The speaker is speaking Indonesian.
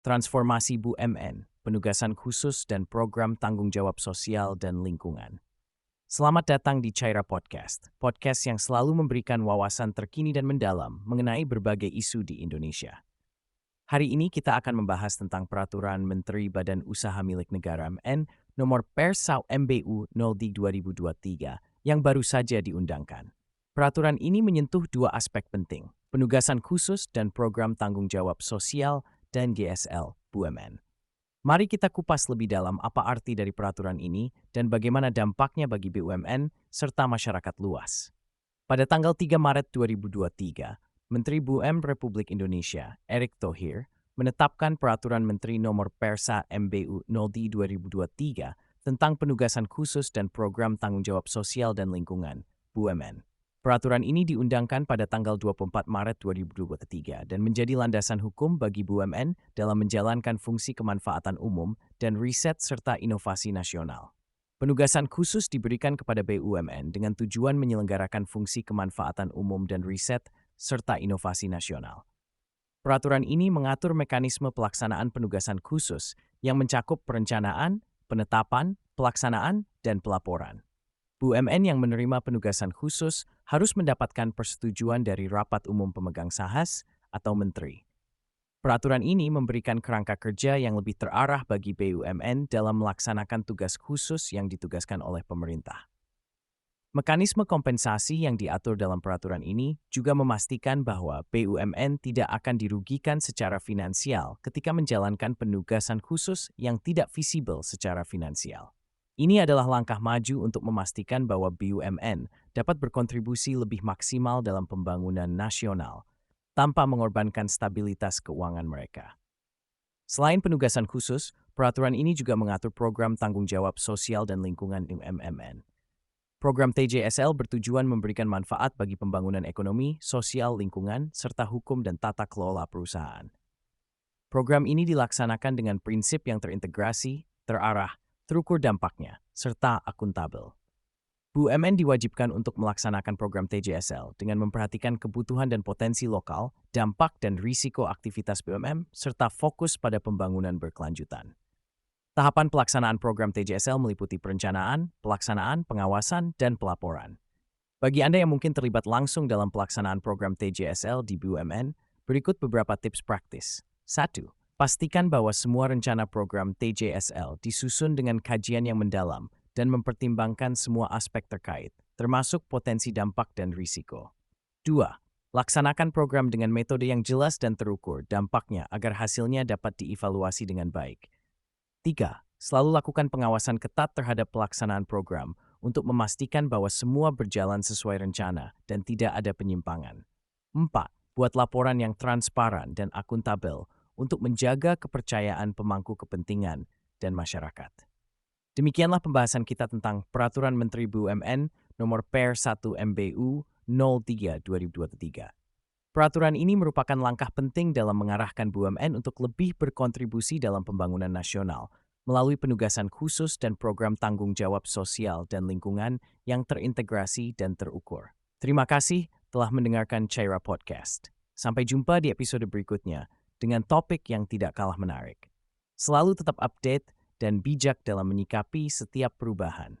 Transformasi BUMN, penugasan khusus dan program tanggung jawab sosial dan lingkungan. Selamat datang di Caira Podcast, podcast yang selalu memberikan wawasan terkini dan mendalam mengenai berbagai isu di Indonesia. Hari ini kita akan membahas tentang Peraturan Menteri Badan Usaha Milik Negara (MN) Nomor Persau MBU 03/2023 yang baru saja diundangkan. Peraturan ini menyentuh dua aspek penting, penugasan khusus dan program tanggung jawab sosial dan GSL BUMN. Mari kita kupas lebih dalam apa arti dari peraturan ini dan bagaimana dampaknya bagi BUMN serta masyarakat luas. Pada tanggal 3 Maret 2023, Menteri BUMN Republik Indonesia, Erick Thohir, menetapkan Peraturan Menteri Nomor Persa MBU 03/2023 tentang penugasan khusus dan program tanggung jawab sosial dan lingkungan, BUMN. Peraturan ini diundangkan pada tanggal 24 Maret 2023 dan menjadi landasan hukum bagi BUMN dalam menjalankan fungsi kemanfaatan umum dan riset serta inovasi nasional. Penugasan khusus diberikan kepada BUMN dengan tujuan menyelenggarakan fungsi kemanfaatan umum dan riset serta inovasi nasional. Peraturan ini mengatur mekanisme pelaksanaan penugasan khusus yang mencakup perencanaan, penetapan, pelaksanaan, dan pelaporan. BUMN yang menerima penugasan khusus harus mendapatkan persetujuan dari Rapat Umum Pemegang Sahas atau Menteri. Peraturan ini memberikan kerangka kerja yang lebih terarah bagi BUMN dalam melaksanakan tugas khusus yang ditugaskan oleh pemerintah. Mekanisme kompensasi yang diatur dalam peraturan ini juga memastikan bahwa BUMN tidak akan dirugikan secara finansial ketika menjalankan penugasan khusus yang tidak visible secara finansial. Ini adalah langkah maju untuk memastikan bahwa BUMN dapat berkontribusi lebih maksimal dalam pembangunan nasional tanpa mengorbankan stabilitas keuangan mereka. Selain penugasan khusus, peraturan ini juga mengatur program tanggung jawab sosial dan lingkungan (MMN). Program TJSL bertujuan memberikan manfaat bagi pembangunan ekonomi, sosial, lingkungan, serta hukum dan tata kelola perusahaan. Program ini dilaksanakan dengan prinsip yang terintegrasi, terarah, terukur dampaknya, serta akuntabel. BUMN diwajibkan untuk melaksanakan program TJSL dengan memperhatikan kebutuhan dan potensi lokal, dampak dan risiko aktivitas BUMN, serta fokus pada pembangunan berkelanjutan. Tahapan pelaksanaan program TJSL meliputi perencanaan, pelaksanaan, pengawasan, dan pelaporan. Bagi Anda yang mungkin terlibat langsung dalam pelaksanaan program TJSL di BUMN, berikut beberapa tips praktis. 1. Pastikan bahwa semua rencana program TJSL disusun dengan kajian yang mendalam dan mempertimbangkan semua aspek terkait, termasuk potensi dampak dan risiko. 2. Laksanakan program dengan metode yang jelas dan terukur dampaknya agar hasilnya dapat dievaluasi dengan baik. 3. Selalu lakukan pengawasan ketat terhadap pelaksanaan program untuk memastikan bahwa semua berjalan sesuai rencana dan tidak ada penyimpangan. 4. Buat laporan yang transparan dan akuntabel untuk menjaga kepercayaan pemangku kepentingan dan masyarakat. Demikianlah pembahasan kita tentang Peraturan Menteri BUMN Nomor Per1 MBU 03/2023. Peraturan ini merupakan langkah penting dalam mengarahkan BUMN untuk lebih berkontribusi dalam pembangunan nasional melalui penugasan khusus dan program tanggung jawab sosial dan lingkungan yang terintegrasi dan terukur. Terima kasih telah mendengarkan Caira Podcast. Sampai jumpa di episode berikutnya dengan topik yang tidak kalah menarik. Selalu tetap update dan bijak dalam menyikapi setiap perubahan.